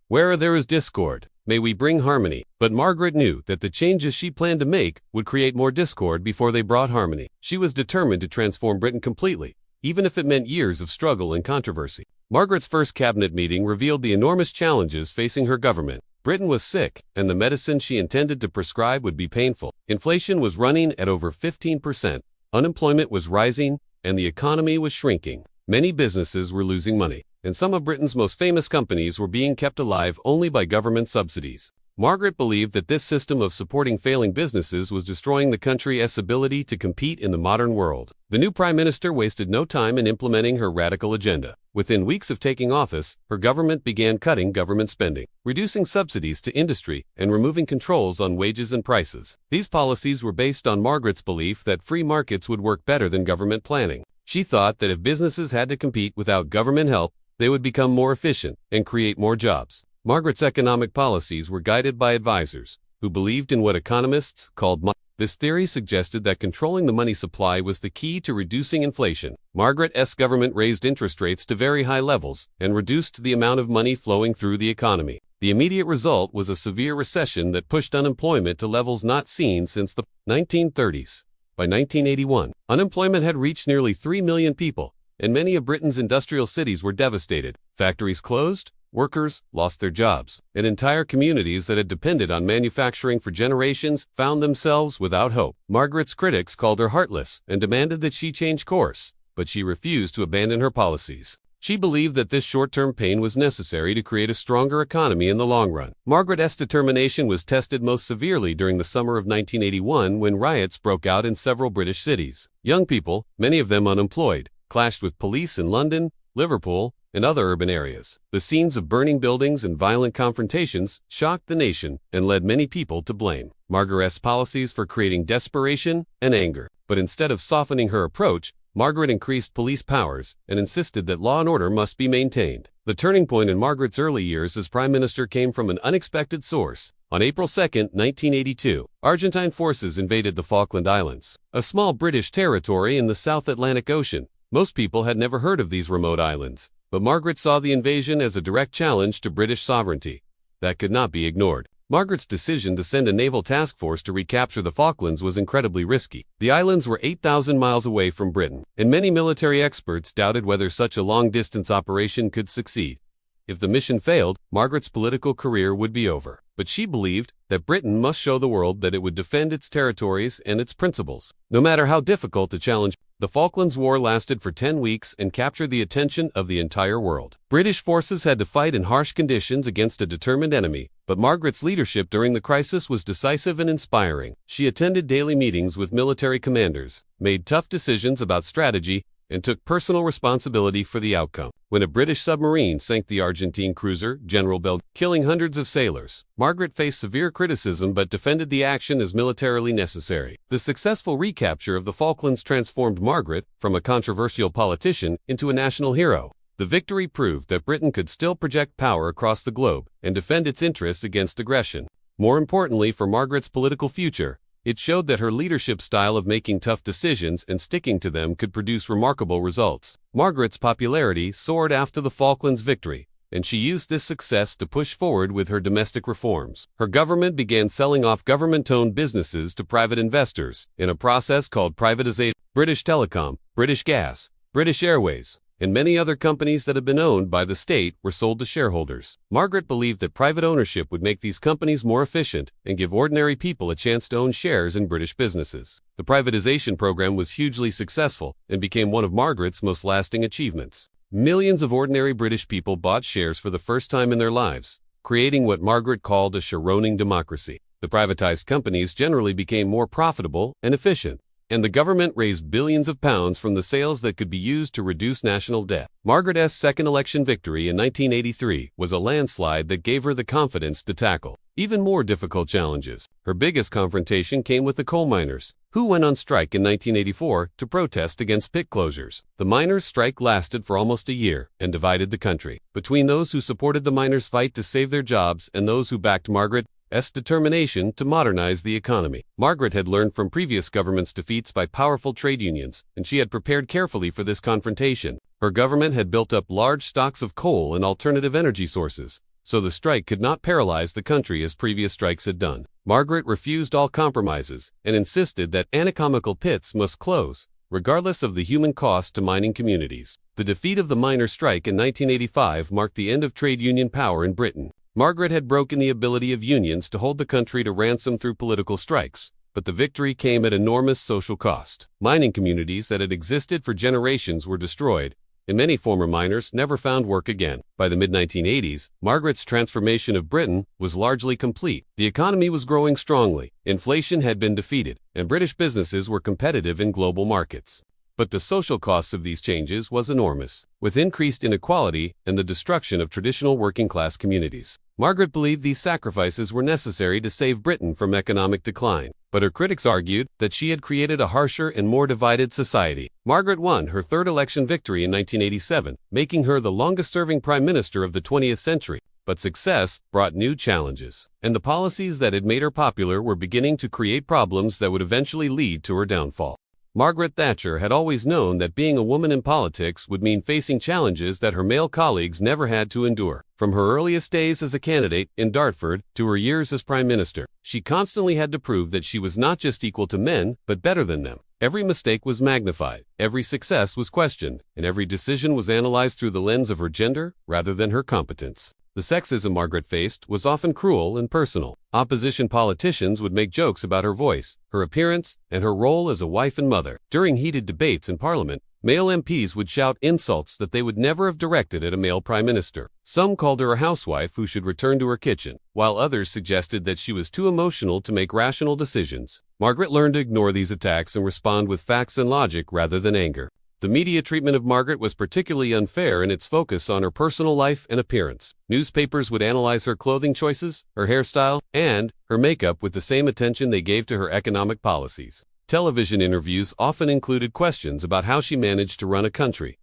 "Where there is discord, may we bring harmony." But Margaret knew that the changes she planned to make would create more discord before they brought harmony. She was determined to transform Britain completely, even if it meant years of struggle and controversy. Margaret's first cabinet meeting revealed the enormous challenges facing her government. Britain was sick, and the medicine she intended to prescribe would be painful. Inflation was running at over 15%, unemployment was rising, and the economy was shrinking. Many businesses were losing money, and some of Britain's most famous companies were being kept alive only by government subsidies. Margaret believed that this system of supporting failing businesses was destroying the country's ability to compete in the modern world. The new prime minister wasted no time in implementing her radical agenda. Within weeks of taking office, her government began cutting government spending, reducing subsidies to industry, and removing controls on wages and prices. These policies were based on Margaret's belief that free markets would work better than government planning. She thought that if businesses had to compete without government help, they would become more efficient and create more jobs. Margaret's economic policies were guided by advisors who believed in what economists called money. This theory suggested that controlling the money supply was the key to reducing inflation. Margaret's government raised interest rates to very high levels and reduced the amount of money flowing through the economy. The immediate result was a severe recession that pushed unemployment to levels not seen since the 1930s. By 1981, unemployment had reached nearly 3 million people, and many of Britain's industrial cities were devastated. Factories closed, workers lost their jobs, and entire communities that had depended on manufacturing for generations found themselves without hope. Margaret's critics called her heartless and demanded that she change course, but she refused to abandon her policies. She believed that this short-term pain was necessary to create a stronger economy in the long run. Margaret's determination was tested most severely during the summer of 1981 when riots broke out in several British cities. Young people, many of them unemployed, clashed with police in London, Liverpool, and other urban areas. The scenes of burning buildings and violent confrontations shocked the nation and led many people to blame Margaret's policies for creating desperation and anger. But instead of softening her approach, Margaret increased police powers and insisted that law and order must be maintained. The turning point in Margaret's early years as Prime Minister came from an unexpected source. On April 2, 1982, Argentine forces invaded the Falkland Islands, a small British territory in the South Atlantic Ocean. Most people had never heard of these remote islands, but Margaret saw the invasion as a direct challenge to British sovereignty that could not be ignored. Margaret's decision to send a naval task force to recapture the Falklands was incredibly risky. The islands were 8,000 miles away from Britain, and many military experts doubted whether such a long-distance operation could succeed. If the mission failed, Margaret's political career would be over. But she believed that Britain must show the world that it would defend its territories and its principles. No matter how difficult the challenge, the Falklands War lasted for 10 weeks and captured the attention of the entire world. British forces had to fight in harsh conditions against a determined enemy, but Margaret's leadership during the crisis was decisive and inspiring. She attended daily meetings with military commanders, made tough decisions about strategy, and took personal responsibility for the outcome. When a British submarine sank the Argentine cruiser, General Bell, killing hundreds of sailors, Margaret faced severe criticism but defended the action as militarily necessary. The successful recapture of the Falklands transformed Margaret from a controversial politician into a national hero. The victory proved that Britain could still project power across the globe and defend its interests against aggression. More importantly for Margaret's political future, it showed that her leadership style of making tough decisions and sticking to them could produce remarkable results. Margaret's popularity soared after the Falklands victory, and she used this success to push forward with her domestic reforms. Her government began selling off government-owned businesses to private investors in a process called privatization. British Telecom, British Gas, British Airways, and many other companies that had been owned by the state were sold to shareholders. Margaret believed that private ownership would make these companies more efficient and give ordinary people a chance to own shares in British businesses. The privatization program was hugely successful and became one of Margaret's most lasting achievements. Millions of ordinary British people bought shares for the first time in their lives, creating what Margaret called a shareowning democracy. The privatized companies generally became more profitable and efficient, and the government raised billions of pounds from the sales that could be used to reduce national debt. Margaret's second election victory in 1983 was a landslide that gave her the confidence to tackle even more difficult challenges. Her biggest confrontation came with the coal miners, who went on strike in 1984 to protest against pit closures. The miners' strike lasted for almost a year and divided the country between those who supported the miners' fight to save their jobs and those who backed Margaret's determination to modernize the economy. Margaret had learned from previous governments' defeats by powerful trade unions, and she had prepared carefully for this confrontation. Her government had built up large stocks of coal and alternative energy sources, so the strike could not paralyze the country as previous strikes had done. Margaret refused all compromises and insisted that anatomical pits must close, regardless of the human cost to mining communities. The defeat of the miners' strike in 1985 marked the end of trade union power in Britain. Margaret had broken the ability of unions to hold the country to ransom through political strikes, but the victory came at enormous social cost. Mining communities that had existed for generations were destroyed, and many former miners never found work again. By the mid-1980s, Margaret's transformation of Britain was largely complete. The economy was growing strongly, inflation had been defeated, and British businesses were competitive in global markets. But the social cost of these changes was enormous, with increased inequality and the destruction of traditional working-class communities. Margaret believed these sacrifices were necessary to save Britain from economic decline, but her critics argued that she had created a harsher and more divided society. Margaret won her third election victory in 1987, making her the longest-serving prime minister of the 20th century. But success brought new challenges, and the policies that had made her popular were beginning to create problems that would eventually lead to her downfall. Margaret Thatcher had always known that being a woman in politics would mean facing challenges that her male colleagues never had to endure. From her earliest days as a candidate in Dartford to her years as Prime Minister, she constantly had to prove that she was not just equal to men, but better than them. Every mistake was magnified, every success was questioned, and every decision was analyzed through the lens of her gender rather than her competence. The sexism Margaret faced was often cruel and personal. Opposition politicians would make jokes about her voice, her appearance, and her role as a wife and mother. During heated debates in Parliament, male MPs would shout insults that they would never have directed at a male prime minister. Some called her a housewife who should return to her kitchen, while others suggested that she was too emotional to make rational decisions. Margaret learned to ignore these attacks and respond with facts and logic rather than anger. The media treatment of Margaret was particularly unfair in its focus on her personal life and appearance. Newspapers would analyze her clothing choices, her hairstyle, and her makeup with the same attention they gave to her economic policies. Television interviews often included questions about how she managed to run a country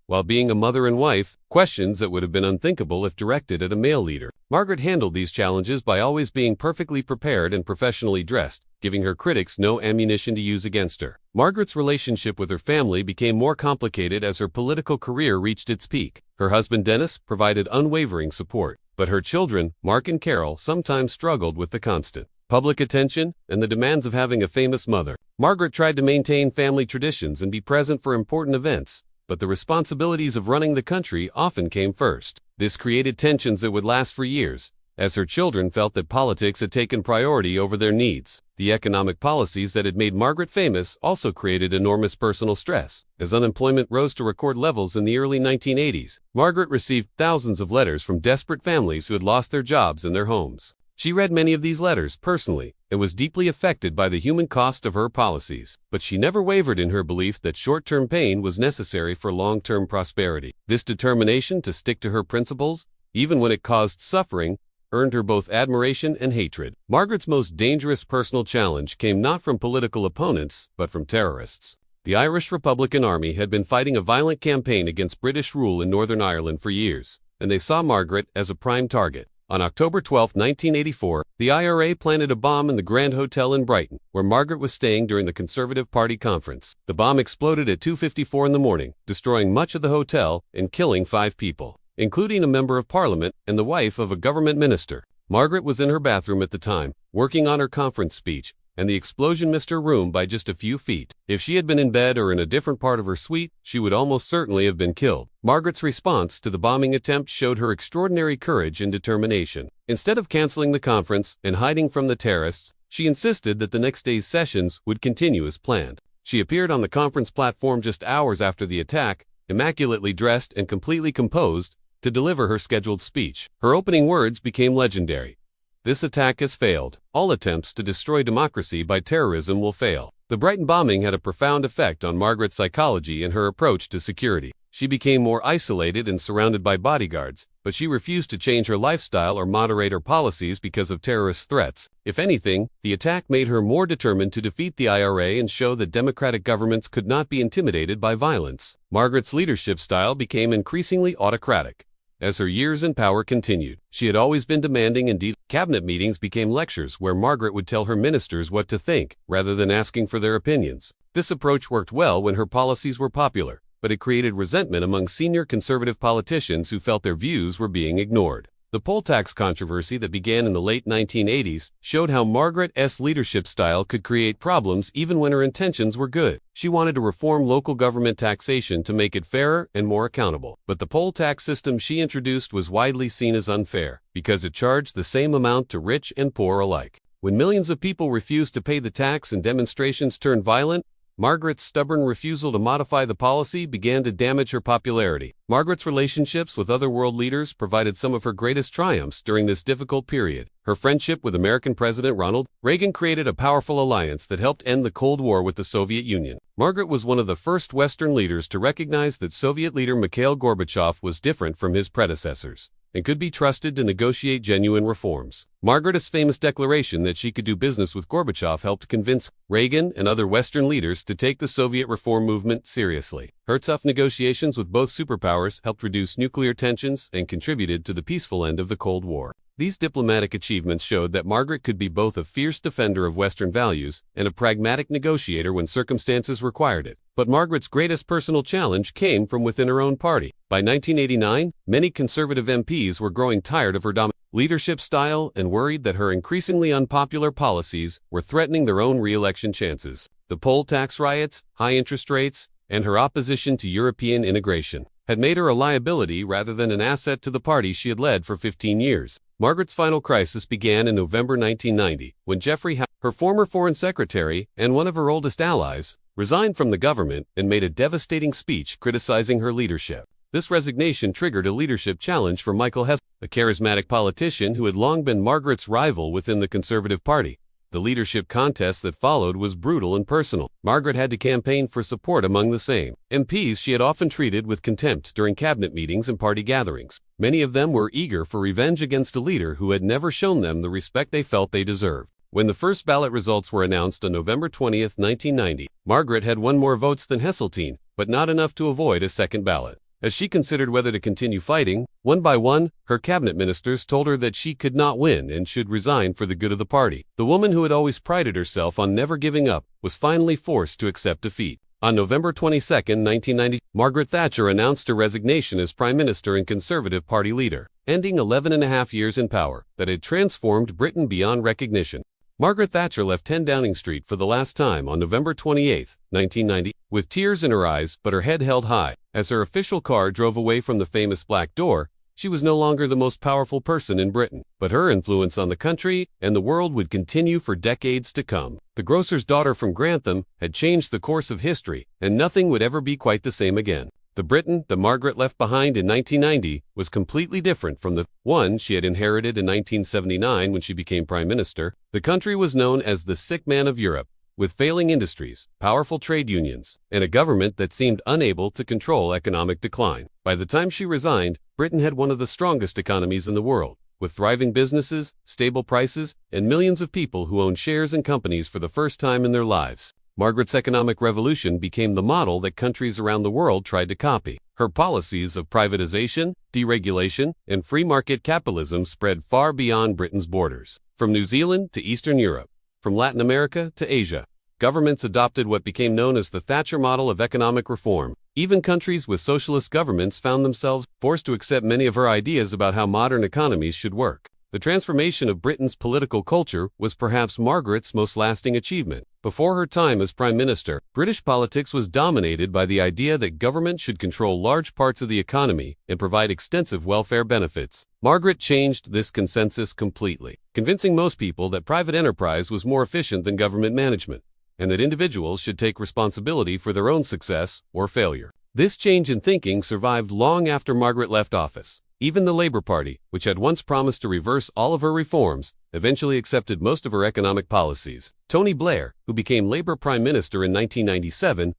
while being a mother and wife, questions that would have been unthinkable if directed at a male leader. Margaret handled these challenges by always being perfectly prepared and professionally dressed, giving her critics no ammunition to use against her. Margaret's relationship with her family became more complicated as her political career reached its peak. Her husband Dennis provided unwavering support, but her children, Mark and Carol, sometimes struggled with the constant public attention and the demands of having a famous mother. Margaret tried to maintain family traditions and be present for important events, but the responsibilities of running the country often came first. This created tensions that would last for years, as her children felt that politics had taken priority over their needs. The economic policies that had made Margaret famous also created enormous personal stress. As unemployment rose to record levels in the early 1980s, Margaret received thousands of letters from desperate families who had lost their jobs and their homes. She read many of these letters personally and was deeply affected by the human cost of her policies, but she never wavered in her belief that short-term pain was necessary for long-term prosperity. This determination to stick to her principles, even when it caused suffering, earned her both admiration and hatred. Margaret's most dangerous personal challenge came not from political opponents, but from terrorists. The Irish Republican Army had been fighting a violent campaign against British rule in Northern Ireland for years, and they saw Margaret as a prime target. On October 12, 1984, the IRA planted a bomb in the Grand Hotel in Brighton, where Margaret was staying during the Conservative Party conference. The bomb exploded at 2:54 in the morning, destroying much of the hotel and killing 5 people, including a member of Parliament and the wife of a government minister. Margaret was in her bathroom at the time, working on her conference speech, and the explosion missed her room by just a few feet. If she had been in bed or in a different part of her suite, she would almost certainly have been killed. Margaret's response to the bombing attempt showed her extraordinary courage and determination. Instead of canceling the conference and hiding from the terrorists, she insisted that the next day's sessions would continue as planned. She appeared on the conference platform just hours after the attack, immaculately dressed and completely composed, to deliver her scheduled speech. Her opening words became legendary. "This attack has failed. All attempts to destroy democracy by terrorism will fail." The Brighton bombing had a profound effect on Margaret's psychology and her approach to security. She became more isolated and surrounded by bodyguards, but she refused to change her lifestyle or moderate her policies because of terrorist threats. If anything, the attack made her more determined to defeat the IRA and show that democratic governments could not be intimidated by violence. Margaret's leadership style became increasingly autocratic. As her years in power continued, she had always been demanding and cabinet meetings became lectures where Margaret would tell her ministers what to think, rather than asking for their opinions. This approach worked well when her policies were popular, but it created resentment among senior conservative politicians who felt their views were being ignored. The poll tax controversy that began in the late 1980s showed how Margaret's leadership style could create problems even when her intentions were good. She wanted to reform local government taxation to make it fairer and more accountable. But the poll tax system she introduced was widely seen as unfair, because it charged the same amount to rich and poor alike. When millions of people refused to pay the tax and demonstrations turned violent, Margaret's stubborn refusal to modify the policy began to damage her popularity. Margaret's relationships with other world leaders provided some of her greatest triumphs during this difficult period. Her friendship with American President Ronald Reagan created a powerful alliance that helped end the Cold War with the Soviet Union. Margaret was one of the first Western leaders to recognize that Soviet leader Mikhail Gorbachev was different from his predecessors and could be trusted to negotiate genuine reforms. Margaret's famous declaration that she could do business with Gorbachev helped convince Reagan and other Western leaders to take the Soviet reform movement seriously. Her tough negotiations with both superpowers helped reduce nuclear tensions and contributed to the peaceful end of the Cold War. These diplomatic achievements showed that Margaret could be both a fierce defender of Western values and a pragmatic negotiator when circumstances required it. But Margaret's greatest personal challenge came from within her own party. By 1989, many conservative MPs were growing tired of her dominant leadership style and worried that her increasingly unpopular policies were threatening their own re-election chances. The poll tax riots, high interest rates, and her opposition to European integration had made her a liability rather than an asset to the party she had led for 15 years. Margaret's final crisis began in November 1990, when Geoffrey Howe, her former foreign secretary and one of her oldest allies, resigned from the government and made a devastating speech criticizing her leadership. This resignation triggered a leadership challenge for Michael Heseltine, a charismatic politician who had long been Margaret's rival within the Conservative Party. The leadership contest that followed was brutal and personal. Margaret had to campaign for support among the same MPs she had often treated with contempt during cabinet meetings and party gatherings. Many of them were eager for revenge against a leader who had never shown them the respect they felt they deserved. When the first ballot results were announced on November 20, 1990, Margaret had won more votes than Heseltine, but not enough to avoid a second ballot. As she considered whether to continue fighting, one by one, her cabinet ministers told her that she could not win and should resign for the good of the party. The woman who had always prided herself on never giving up was finally forced to accept defeat. On November 22, 1990, Margaret Thatcher announced her resignation as Prime Minister and Conservative Party leader, ending 11.5 years in power that had transformed Britain beyond recognition. Margaret Thatcher left 10 Downing Street for the last time on November 28, 1990, with tears in her eyes but her head held high. As her official car drove away from the famous Black Door, she was no longer the most powerful person in Britain, but her influence on the country and the world would continue for decades to come. The grocer's daughter from Grantham had changed the course of history, and nothing would ever be quite the same again. The Britain that Margaret left behind in 1990 was completely different from the one she had inherited in 1979 when she became Prime Minister. The country was known as the sick man of Europe, with failing industries, powerful trade unions, and a government that seemed unable to control economic decline. By the time she resigned, Britain had one of the strongest economies in the world, with thriving businesses, stable prices, and millions of people who owned shares in companies for the first time in their lives. Margaret's economic revolution became the model that countries around the world tried to copy. Her policies of privatization, deregulation, and free market capitalism spread far beyond Britain's borders. From New Zealand to Eastern Europe, from Latin America to Asia, governments adopted what became known as the Thatcher model of economic reform. Even countries with socialist governments found themselves forced to accept many of her ideas about how modern economies should work. The transformation of Britain's political culture was perhaps Margaret's most lasting achievement. Before her time as Prime Minister, British politics was dominated by the idea that government should control large parts of the economy and provide extensive welfare benefits. Margaret changed this consensus completely, convincing most people that private enterprise was more efficient than government management, and that individuals should take responsibility for their own success or failure. This change in thinking survived long after Margaret left office. Even the Labour Party, which had once promised to reverse all of her reforms, eventually accepted most of her economic policies. Tony Blair, who became Labour Prime Minister in 1997,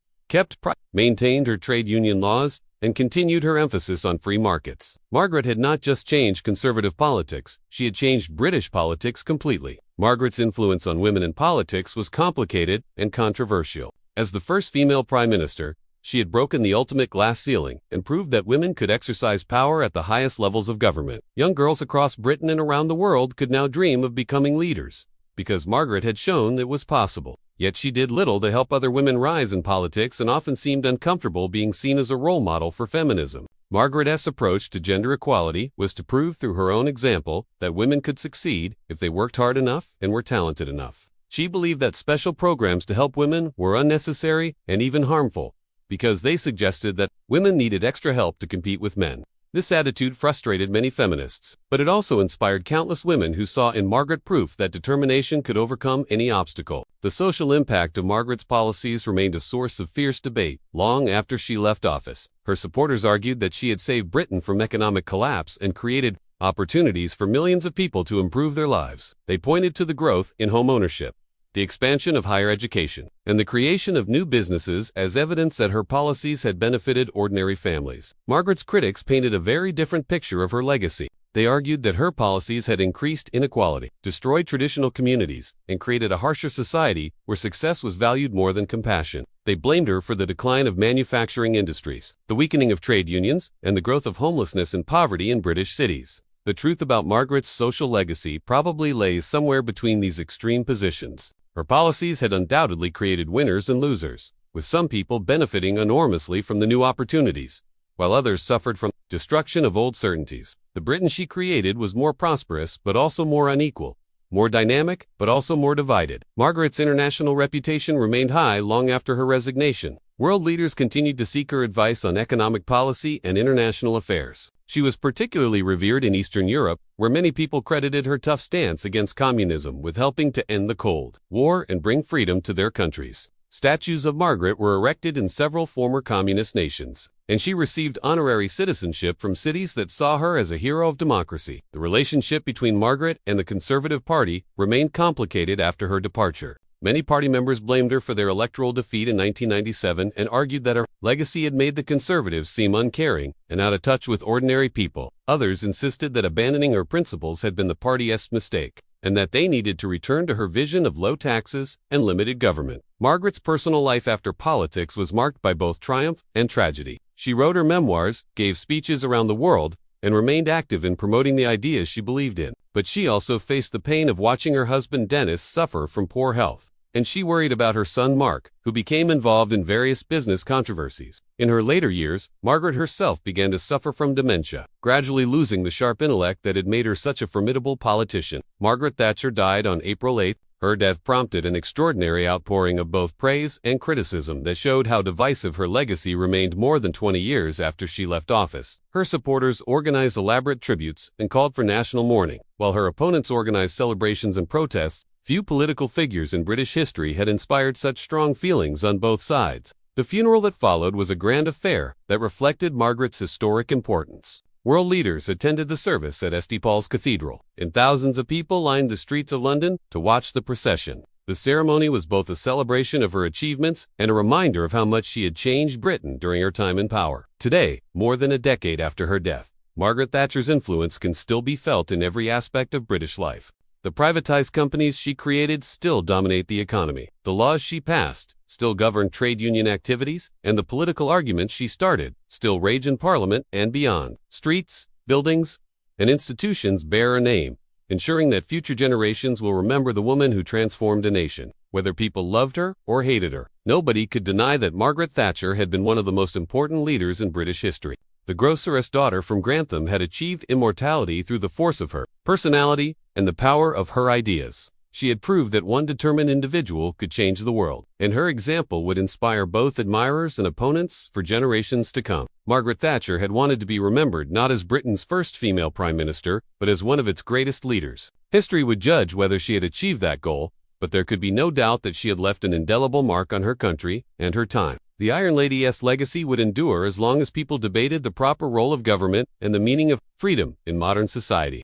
maintained her trade union laws, and continued her emphasis on free markets. Margaret had not just changed conservative politics, she had changed British politics completely. Margaret's influence on women in politics was complicated and controversial. As the first female Prime Minister, she had broken the ultimate glass ceiling and proved that women could exercise power at the highest levels of government. Young girls across Britain and around the world could now dream of becoming leaders, because Margaret had shown it was possible. Yet she did little to help other women rise in politics and often seemed uncomfortable being seen as a role model for feminism. Margaret's approach to gender equality was to prove through her own example that women could succeed if they worked hard enough and were talented enough. She believed that special programs to help women were unnecessary and even harmful, because they suggested that women needed extra help to compete with men. This attitude frustrated many feminists, but it also inspired countless women who saw in Margaret proof that determination could overcome any obstacle. The social impact of Margaret's policies remained a source of fierce debate long after she left office. Her supporters argued that she had saved Britain from economic collapse and created opportunities for millions of people to improve their lives. They pointed to the growth in home ownership, the expansion of higher education, and the creation of new businesses as evidence that her policies had benefited ordinary families. Margaret's critics painted a very different picture of her legacy. They argued that her policies had increased inequality, destroyed traditional communities, and created a harsher society where success was valued more than compassion. They blamed her for the decline of manufacturing industries, the weakening of trade unions, and the growth of homelessness and poverty in British cities. The truth about Margaret's social legacy probably lays somewhere between these extreme positions. Her policies had undoubtedly created winners and losers, with some people benefiting enormously from the new opportunities, while others suffered from destruction of old certainties. The Britain she created was more prosperous but also more unequal, more dynamic but also more divided. Margaret's international reputation remained high long after her resignation. World leaders continued to seek her advice on economic policy and international affairs. She was particularly revered in Eastern Europe, where many people credited her tough stance against communism with helping to end the Cold War and bring freedom to their countries. Statues of Margaret were erected in several former communist nations, and she received honorary citizenship from cities that saw her as a hero of democracy. The relationship between Margaret and the Conservative Party remained complicated after her departure. Many party members blamed her for their electoral defeat in 1997 and argued that her legacy had made the Conservatives seem uncaring and out of touch with ordinary people. Others insisted that abandoning her principles had been the party's mistake, and that they needed to return to her vision of low taxes and limited government. Margaret's personal life after politics was marked by both triumph and tragedy. She wrote her memoirs, gave speeches around the world, and remained active in promoting the ideas she believed in. But she also faced the pain of watching her husband Dennis suffer from poor health, and she worried about her son Mark, who became involved in various business controversies. In her later years, Margaret herself began to suffer from dementia, gradually losing the sharp intellect that had made her such a formidable politician. Margaret Thatcher died on April 8. Her death prompted an extraordinary outpouring of both praise and criticism that showed how divisive her legacy remained more than 20 years after she left office. Her supporters organized elaborate tributes and called for national mourning, while her opponents organized celebrations and protests. Few political figures in British history had inspired such strong feelings on both sides. The funeral that followed was a grand affair that reflected Margaret's historic importance. World leaders attended the service at St. Paul's Cathedral, and thousands of people lined the streets of London to watch the procession. The ceremony was both a celebration of her achievements and a reminder of how much she had changed Britain during her time in power. Today, more than a decade after her death, Margaret Thatcher's influence can still be felt in every aspect of British life. The privatized companies she created still dominate the economy. The laws she passed still govern trade union activities, and the political arguments she started still rage in Parliament and beyond. Streets, buildings, and institutions bear her name, ensuring that future generations will remember the woman who transformed a nation. Whether people loved her or hated her, nobody could deny that Margaret Thatcher had been one of the most important leaders in British history. The grocer's daughter from Grantham had achieved immortality through the force of her personality and the power of her ideas. She had proved that one determined individual could change the world, and her example would inspire both admirers and opponents for generations to come. Margaret Thatcher had wanted to be remembered not as Britain's first female prime minister, but as one of its greatest leaders. History would judge whether she had achieved that goal, but there could be no doubt that she had left an indelible mark on her country and her time. The Iron Lady's legacy would endure as long as people debated the proper role of government and the meaning of freedom in modern society.